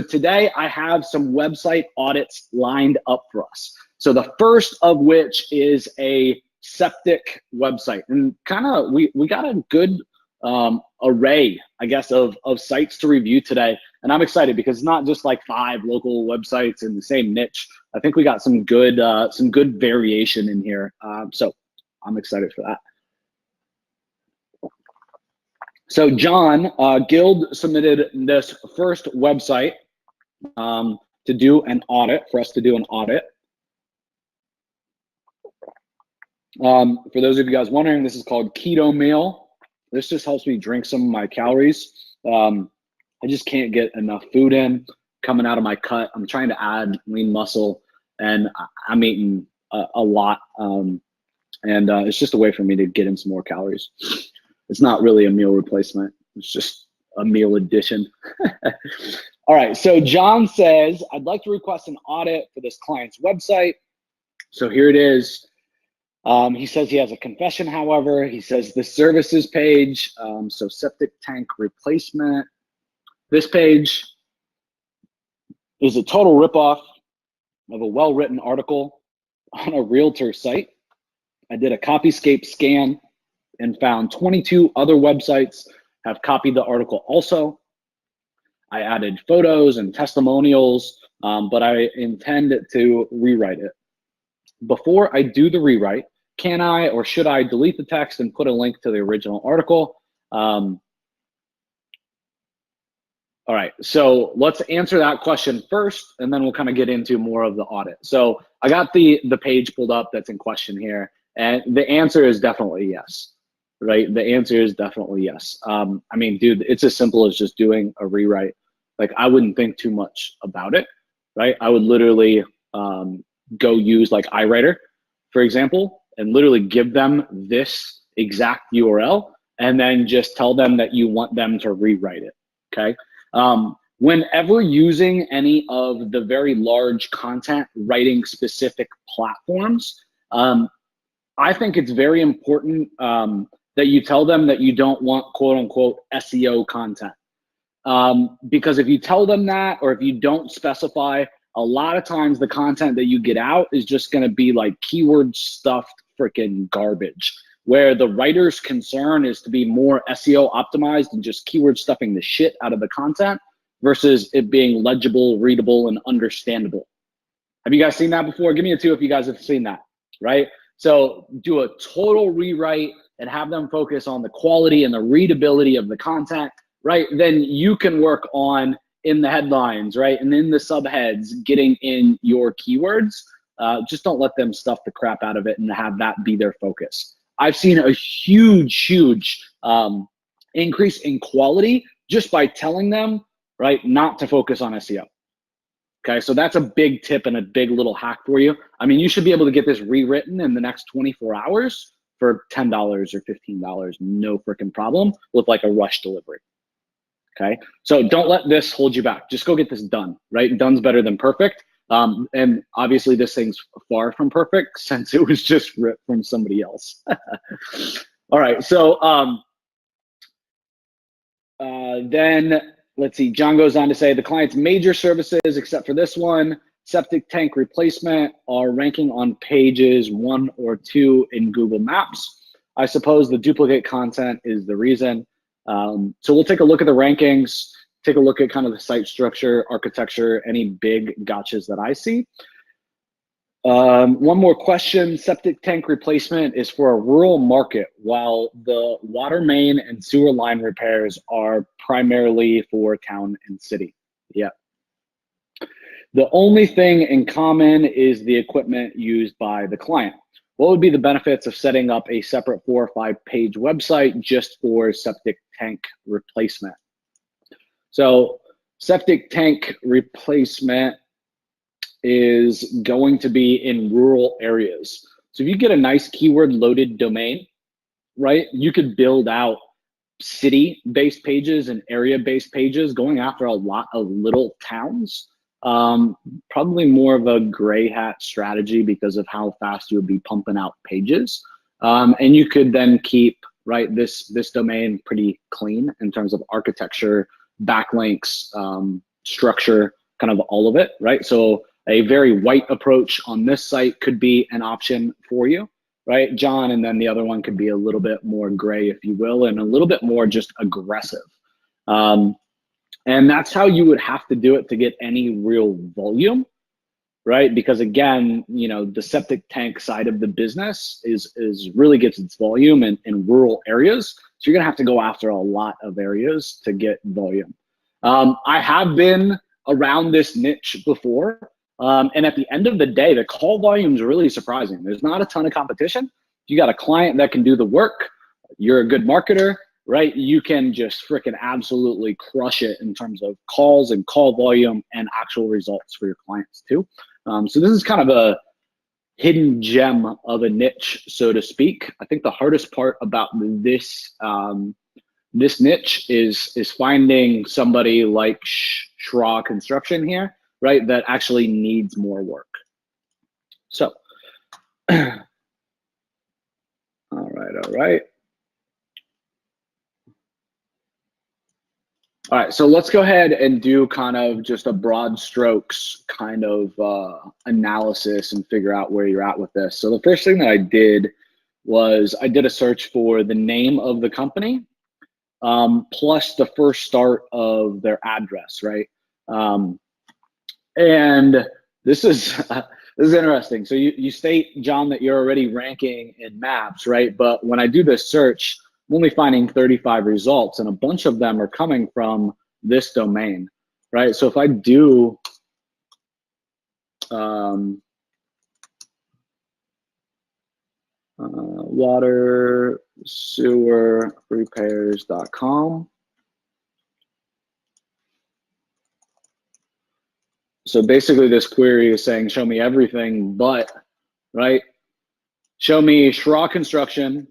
today I have some website audits lined up for us. So the first of which is a Septic website, and kind of we got a good array, I guess, of sites to review today. And I'm excited because it's not just like 5 local websites in the same niche. I think we got some good variation in here. So I'm excited for that. So John Guild submitted this first website to do an audit, for us to do an audit. For those of you guys wondering, this is called Keto Meal. This just helps me drink some of my calories. I just can't get enough food in coming out of my cut. I'm trying to add lean muscle, and I'm eating a lot. It's just a way for me to get in some more calories. It's not really a meal replacement. It's just a meal addition. All right, so John says, I'd like to request an audit for this client's website. So here it is. He says he has a confession, however. He says the services page, so septic tank replacement. This page is a total ripoff of a well-written article on a realtor site. I did a copyscape scan and found 22 other websites have copied the article also. I added photos and testimonials, but I intend to rewrite it. Before I do the rewrite, can I or should I delete the text and put a link to the original article? All right, so let's answer that question first, and then we'll kind of get into more of the audit. So I got the page pulled up that's in question here, and the answer is definitely yes, right? The answer is definitely yes. I mean, dude, it's as simple as just doing a rewrite. Like, I wouldn't think too much about it, right? I would literally go use like iWriter, for example, and literally give them this exact URL, and then just tell them that you want them to rewrite it, okay? Whenever using any of the very large content writing specific platforms, I think it's very important that you tell them that you don't want quote unquote SEO content. Because if you tell them that, or if you don't specify, a lot of times the content that you get out is just gonna be like keyword stuffed freaking garbage, where the writer's concern is to be more SEO optimized and just keyword stuffing the shit out of the content versus it being legible, readable, and understandable. Have you guys seen that before? Give me a 2 if you guys have seen that, right? So do a total rewrite and have them focus on the quality and the readability of the content, right? Then you can work on in the headlines, right? And in the subheads, getting in your keywords. Just don't let them stuff the crap out of it and have that be their focus. I've seen a huge increase in quality just by telling them, right, not to focus on SEO. Okay, so that's a big tip and a big little hack for you. I mean, you should be able to get this rewritten in the next 24 hours for $10 or $15, no freaking problem, with like a rush delivery. Okay, so don't let this hold you back. Just go get this done, right? Done's better than perfect. And obviously this thing's far from perfect since it was just ripped from somebody else. All right, so then let's see, John goes on to say the client's major services, except for this one, septic tank replacement, are ranking on pages 1 or 2 in Google Maps. I suppose the duplicate content is the reason. So we'll take a look at the rankings, take a look at kind of the site structure, architecture, any big gotchas that I see. One more question. Septic tank replacement is for a rural market, while the water main and sewer line repairs are primarily for town and city. Yeah. The only thing in common is the equipment used by the client. What would be the benefits of setting up a separate 4 or 5 page website just for septic tank replacement? So septic tank replacement is going to be in rural areas. So if you get a nice keyword loaded domain, right, you could build out city-based pages and area-based pages going after a lot of little towns. Probably more of a gray hat strategy because of how fast you would be pumping out pages. And you could then keep, right, this domain pretty clean in terms of architecture, backlinks, structure kind of all of it, right? So a very white approach on this site could be an option for you, right, John? And then the other one could be a little bit more gray, if you will, and a little bit more just aggressive. And that's how you would have to do it to get any real volume, right? Because again, you know, the septic tank side of the business is really gets its volume in rural areas. So you're gonna have to go after a lot of areas to get volume. I have been around this niche before. And at the end of the day, the call volume is really surprising. There's not a ton of competition. You got a client that can do the work. You're a good marketer, right? You can just freaking absolutely crush it in terms of calls and call volume and actual results for your clients too. So this is kind of a hidden gem of a niche, so to speak. I think the hardest part about this this niche is finding somebody like Schra Construction here, right, that actually needs more work. So, all right. All right, so let's go ahead and do kind of just a broad strokes kind of analysis and figure out where you're at with this. So the first thing that I did was I did a search for the name of the company plus the first start of their address, right? And this is this is interesting. So you state, John, that you're already ranking in maps, right? But when I do this search, I'm only finding 35 results, and a bunch of them are coming from this domain, right? So if I do water sewer repairs.com. So basically this query is saying, show me everything, but, right? Show me Schra Construction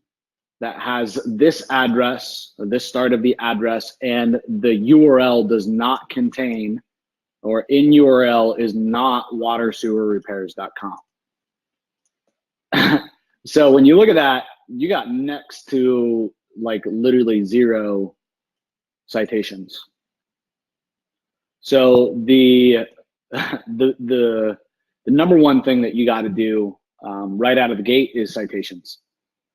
that has this address, or this start of the address, and the URL does not contain, or in URL is not watersewerrepairs.com. So when you look at that, you got next to like literally 0 citations. So the number one thing that you got to do right out of the gate is citations.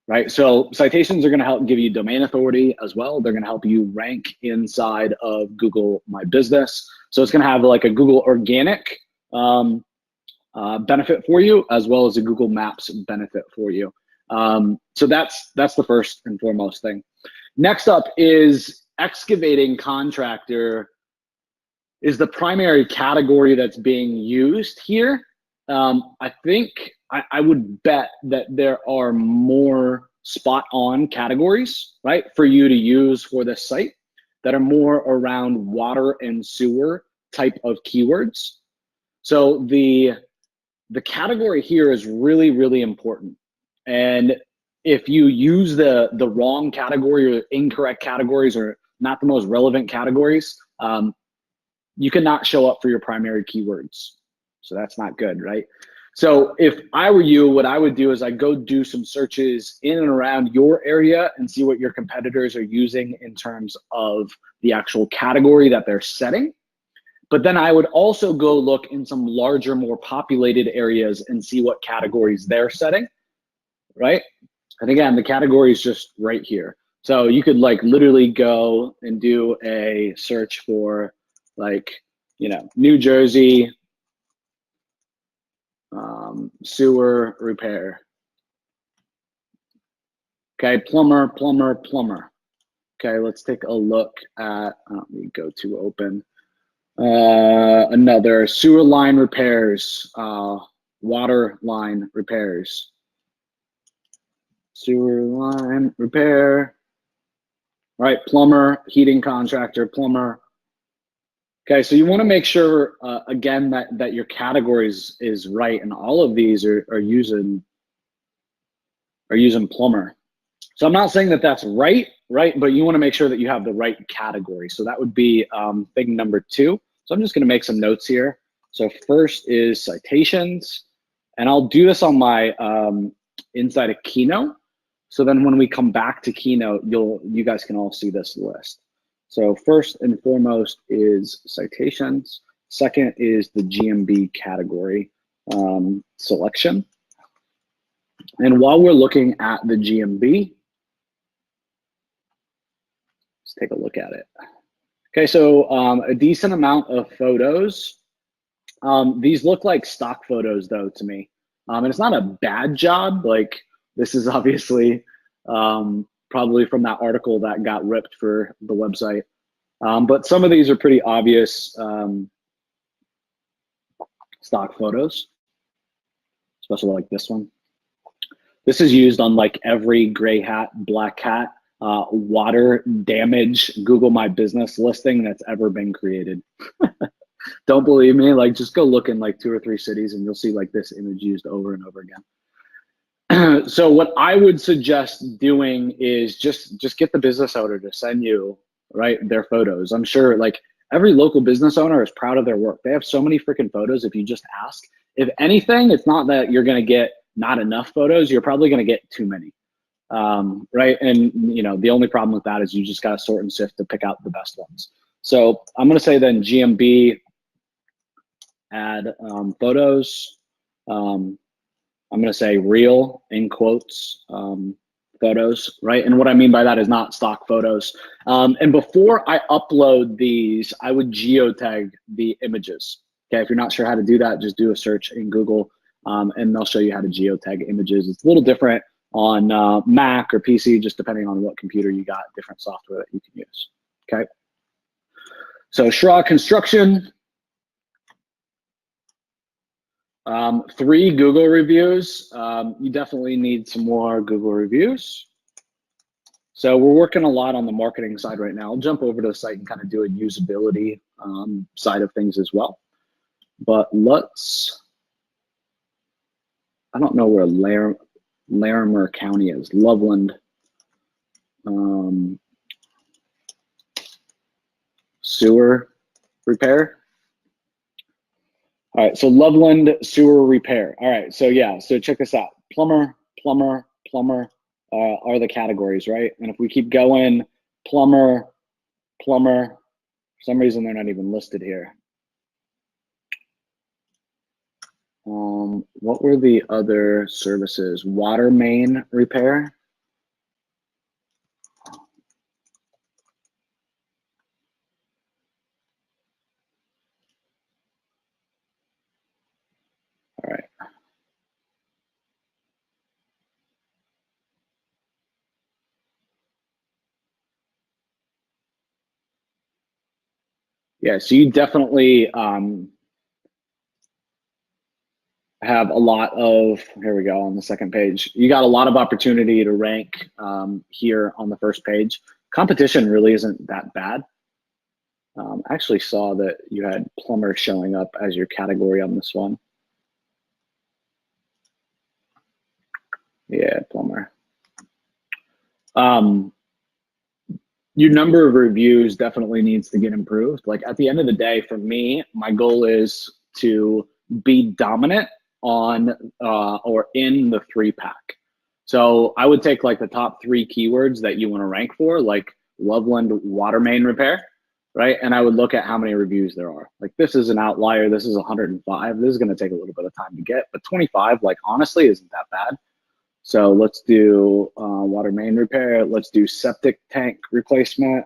Right, so citations are going to help give you domain authority as well. They're going to help you rank inside of Google My Business. So it's going to have like a Google organic benefit for you, as well as a Google Maps benefit for you. So that's the first and foremost thing. Next up is excavating contractor is the primary category that's being used here. I think I would bet that there are more spot on categories, right, for you to use for this site that are more around water and sewer type of keywords. So the category here is really, really important. And if you use the wrong category or incorrect categories or not the most relevant categories, you cannot show up for your primary keywords. So that's not good, right? So if I were you, what I would do is I'd go do some searches in and around your area and see what your competitors are using in terms of the actual category that they're setting. But then I would also go look in some larger, more populated areas and see what categories they're setting, right? And again, the category is just right here. So you could like literally go and do a search for like, you know, New Jersey, sewer repair. Okay, plumber. Okay, let's take a look at, let me go to open. Another sewer line repairs, water line repairs. Sewer line repair. All right, plumber, heating contractor, plumber. Okay, so you want to make sure, again, that your categories is right, and all of these are using plumber. So I'm not saying that that's right, but you want to make sure that you have the right category. So that would be thing number 2. So I'm just going to make some notes here. So first is citations, and I'll do this on my inside of Keynote. So then when we come back to Keynote, you guys can all see this list. So first and foremost is citations. Second is the GMB category selection. And while we're looking at the GMB, let's take a look at it. Okay, so a decent amount of photos. These look like stock photos though to me. And it's not a bad job. Like this is obviously probably from that article that got ripped for the website. But some of these are pretty obvious stock photos, especially like this one. This is used on like every gray hat, black hat, water damage Google My Business listing that's ever been created. Don't believe me? Like just go look in like 2 or 3 cities and you'll see like this image used over and over again. So what I would suggest doing is just get the business owner to send you, right, their photos. I'm sure like every local business owner is proud of their work. They have so many freaking photos if you just ask. If anything, it's not that you're going to get not enough photos, you're probably going to get too many. Right. And you know, the only problem with that is you just got to sort and sift to pick out the best ones. So I'm going to say then GMB, add photos. I'm going to say real in quotes, photos, right? And what I mean by that is not stock photos. And before I upload these, I would geotag the images. Okay, if you're not sure how to do that, just do a search in Google and they'll show you how to geotag images. It's a little different on Mac or PC, just depending on what computer you got, different software that you can use, okay? So Shra Construction, 3 Google reviews. You definitely need some more Google reviews. So we're working a lot on the marketing side right now. I'll jump over to the site and kind of do a usability side of things as well. But let's, I don't know where Larimer County is, Loveland. Sewer repair. All right, so Loveland sewer repair. All right, so yeah, so check this out. Plumber are the categories, right? And if we keep going, plumber, for some reason they're not even listed here. What were the other services? Water main repair. All right. Yeah, so you definitely have a lot of, here we go on the second page. You got a lot of opportunity to rank here on the first page. Competition really isn't that bad. I actually saw that you had plumber showing up as your category on this one. Yeah, plumber. Your number of reviews definitely needs to get improved. Like at the end of the day, for me, my goal is to be dominant on or in the 3-pack. So I would take like the top 3 keywords that you want to rank for, like Loveland water main repair, right? And I would look at how many reviews there are. Like this is an outlier. This is 105. This is going to take a little bit of time to get, but 25, like honestly, isn't that bad. So let's do water main repair. Let's do septic tank replacement.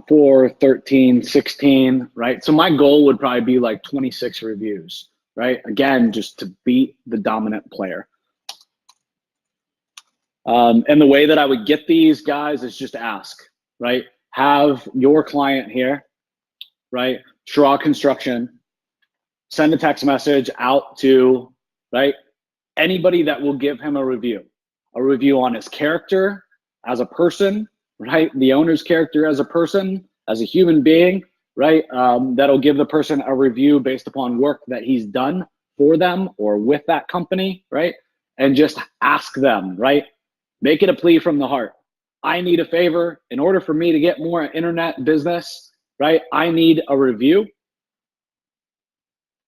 Four, 13, 16, right? So my goal would probably be like 26 reviews, right? Again, just to beat the dominant player. And the way that I would get these guys is just ask, right? Have your client here, right? Shra Construction, send a text message out to, right? Anybody that will give him a review on his character as a person, right? The owner's character as a person, as a human being, right? That'll give the person a review based upon work that he's done for them or with that company, right? And just ask them, right? Make it a plea from the heart. I need a favor. In order for me to get more internet business, right? I need a review.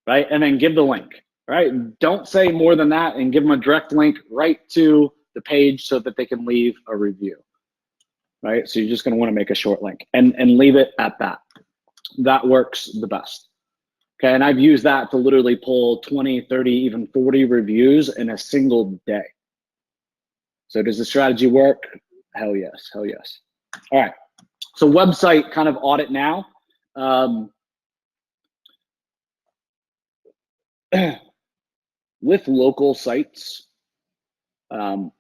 right? And then give the link, right? Don't say more than that, and give them a direct link right to the page so that they can leave a review, right? So you're just going to want to make a short link and leave it at that. That works the best. Okay, and I've used that to literally pull 20, 30, even 40 reviews in a single day. So does the strategy work? Hell yes, hell yes. All right, so website kind of audit now. With local sites, and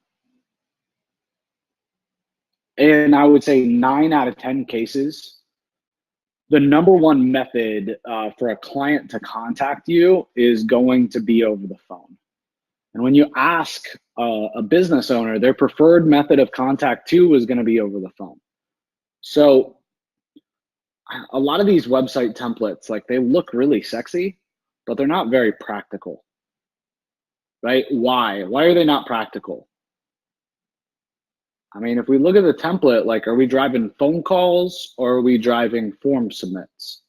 I would say 9 out of 10 cases, the number one method for a client to contact you is going to be over the phone. And when you ask a business owner, their preferred method of contact too is going to be over the phone. So a lot of these website templates, like, they look really sexy, but they're not very practical, right? Why? Why are they not practical? I mean, if we look at the template, like, are we driving phone calls or are we driving form submits?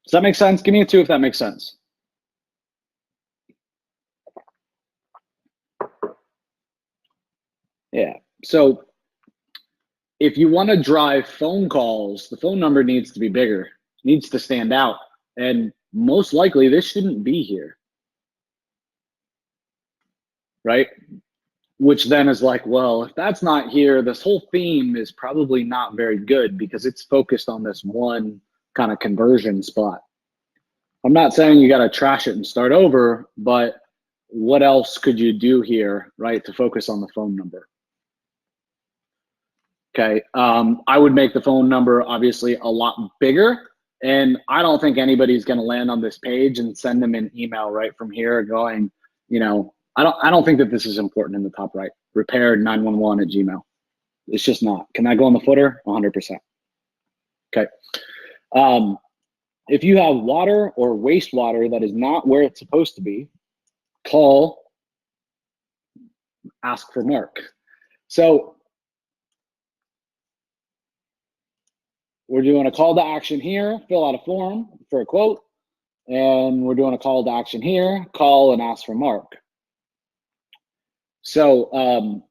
Does that make sense? Give me a 2 if that makes sense. Yeah. So if you want to drive phone calls, the phone number needs to be bigger, needs to stand out. And most likely this shouldn't be here, right? Which then is like, well, if that's not here, this whole theme is probably not very good because it's focused on this one kind of conversion spot. I'm not saying you got to trash it and start over, but what else could you do here, right, to focus on the phone number? Okay, I would make the phone number obviously a lot bigger, and I don't think anybody's going to land on this page and send them an email right from here going, you know, I don't think that this is important in the top right. Repair 911 at Gmail. It's just not. Can I go on the footer? 100%. Okay. If you have water or wastewater that is not where it's supposed to be, call, ask for Mark. So we're doing a call to action here, fill out a form for a quote, and we're doing a call to action here, call and ask for Mark. So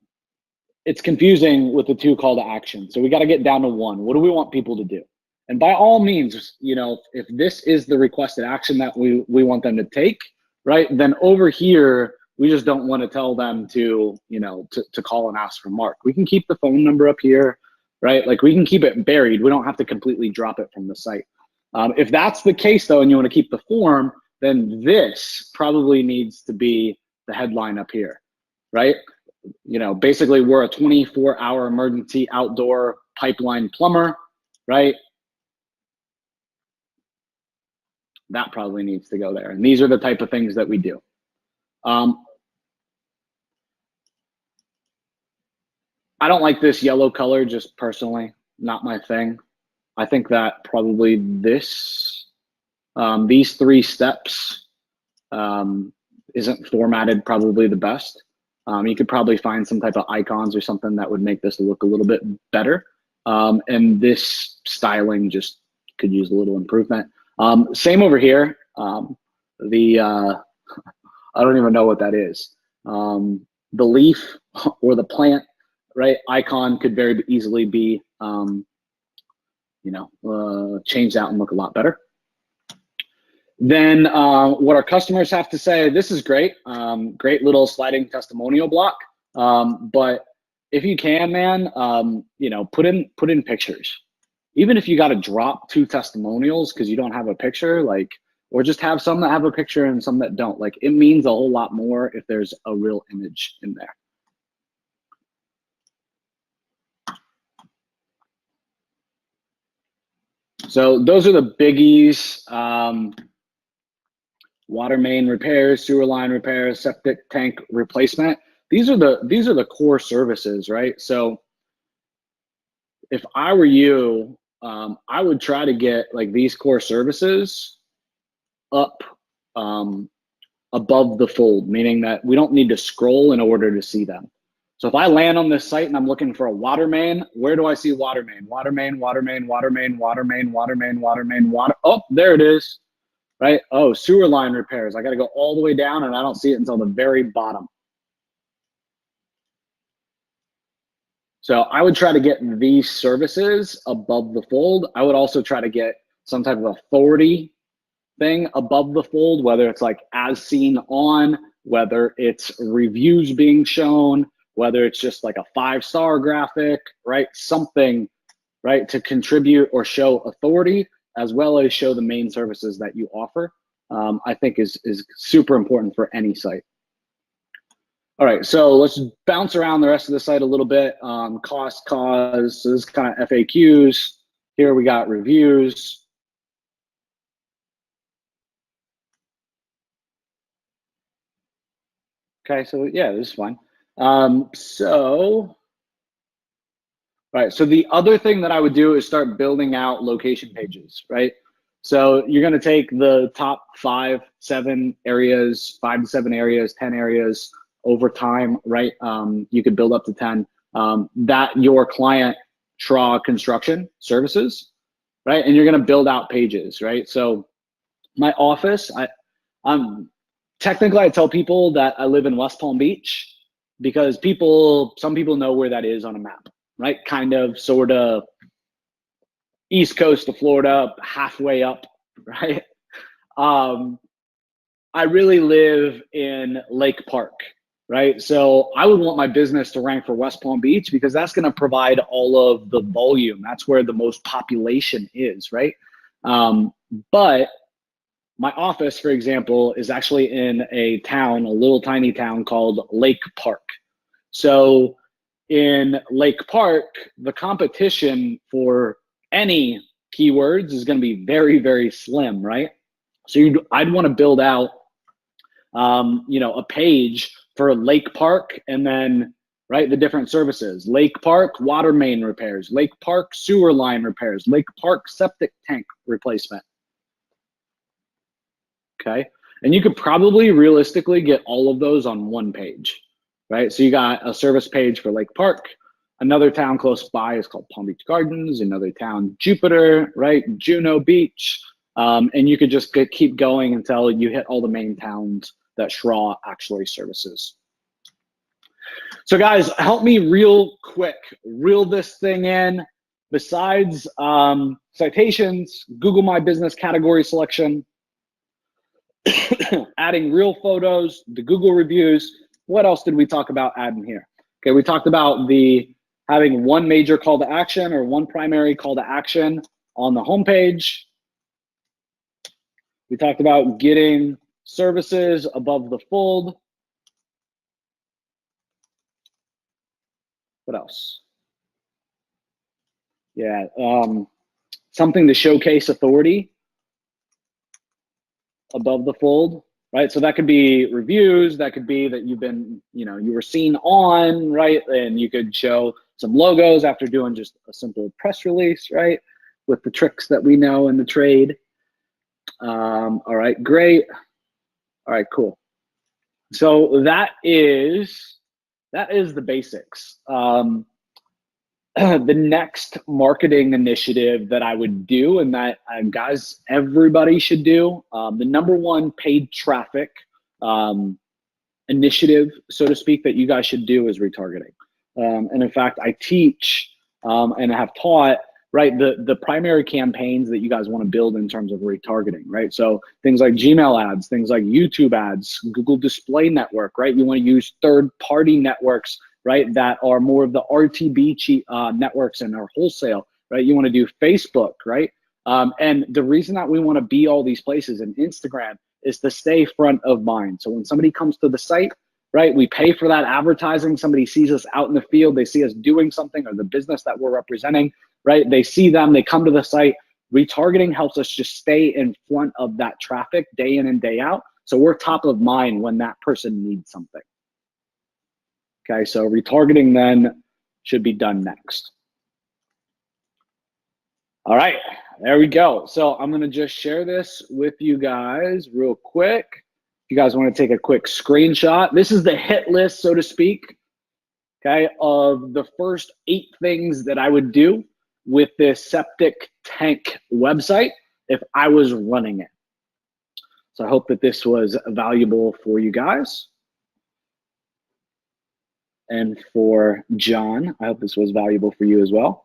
it's confusing with the 2 call to action. So we got to get down to 1. What do we want people to do? And by all means, you know, if this is the requested action that we want them to take, right, then over here, we just don't want to tell them to, you know, to call and ask for Mark. We can keep the phone number up here, right? Like, we can keep it buried. We don't have to completely drop it from the site. If that's the case, though, and you want to keep the form, then this probably needs to be the headline up here, right? You know, basically, we're a 24-hour emergency outdoor pipeline plumber, right? That probably needs to go there. And these are the type of things that we do. I don't like this yellow color, just personally, not my thing. I think that probably this, these 3 steps isn't formatted probably the best. You could probably find some type of icons or something that would make this look a little bit better. And this styling just could use a little improvement. Same over here. I don't even know what that is. The leaf or the plant, right, icon could very easily be, changed out and look a lot better. Then what our customers have to say, this is great. Great little sliding testimonial block. But if you can, man, put in pictures. Even if you got to drop 2 testimonials because you don't have a picture, like, or just have some that have a picture and some that don't. Like, it means a whole lot more if there's a real image in there. So those are the biggies. Water main repairs, sewer line repairs, septic tank replacement. These are the core services, right? So if I were you, I would try to get like these core services up above the fold, meaning that we don't need to scroll in order to see them. So if I land on this site and I'm looking for a water main, where do I see water main? Water main, water main, water main, water main, water main, water main, water. Oh, there it is. right? Oh, sewer line repairs. I got to go all the way down and I don't see it until the very bottom. So I would try to get these services above the fold. I would also try to get some type of authority thing above the fold, whether it's like as seen on, whether it's reviews being shown, whether it's just like a 5-star graphic, right? Something, right, to contribute or show authority as well as show the main services that you offer, I think is super important for any site. All right, so let's bounce around the rest of the site a little bit. Cost, cause, so this is kind of FAQs. Here we got reviews. Okay, so yeah, this is fine. All right, so the other thing that I would do is start building out location pages, right? So you're gonna take the top 5, 7 areas, 5 to 7 areas, 10 areas over time, right? You could build up to 10 that your client draw construction services, right? And you're gonna build out pages, right? So my office, I'm technically, I tell people that I live in West Palm Beach because some people know where that is on a map, right? Kind of, sort of east coast of Florida, halfway up, right? I really live in Lake Park, right? So I would want my business to rank for West Palm Beach because that's going to provide all of the volume. That's where the most population is, right? But my office, for example, is actually in a town, a little tiny town called Lake Park. So in Lake Park, the competition for any keywords is going to be very, very slim, right? So I'd want to build out, a page for Lake Park, and then right the different services: Lake Park water main repairs, Lake Park sewer line repairs, Lake Park septic tank replacement. Okay, and you could probably realistically get all of those on one page, right? So you got a service page for Lake Park. Another town close by is called Palm Beach Gardens. Another town, Jupiter, right? Juno Beach. And you could just keep going until you hit all the main towns that Schraw actually services. So guys, help me real quick, reel this thing in. Besides citations, Google My Business category selection, adding real photos, the Google reviews. What else did we talk about adding here? Okay, we talked about having one major call to action or one primary call to action on the homepage. We talked about getting services above the fold. What else? Yeah, something to showcase authority above the fold, right? So that could be reviews, that could be that you've been, you were seen on, right? And you could show some logos after doing just a simple press release, right? With the tricks that we know in the trade. All right, great. All right, cool. So that is the basics. The next marketing initiative that I would do, and that guys, everybody should do, the number one paid traffic initiative, so to speak, that you guys should do is retargeting. And in fact, I teach and have taught, right, the primary campaigns that you guys want to build in terms of retargeting, right? So things like Gmail ads, things like YouTube ads, Google Display Network, right? You want to use third-party networks, right, that are more of the RTB networks and are wholesale, right? You want to do Facebook, right? And the reason that we want to be all these places, and Instagram, is to stay front of mind. So when somebody comes to the site, right, we pay for that advertising. Somebody sees us out in the field, they see us doing something, or the business that we're representing, right? They see them, they come to the site. Retargeting helps us just stay in front of that traffic day in and day out. So we're top of mind when that person needs something. Okay, so retargeting then should be done next. All right, there we go. So I'm gonna just share this with you guys real quick. If you guys wanna take a quick screenshot, this is the hit list, so to speak, okay, of the first 8 things that I would do with this septic tank website if I was running it. So I hope that this was valuable for you guys. And for John, I hope this was valuable for you as well.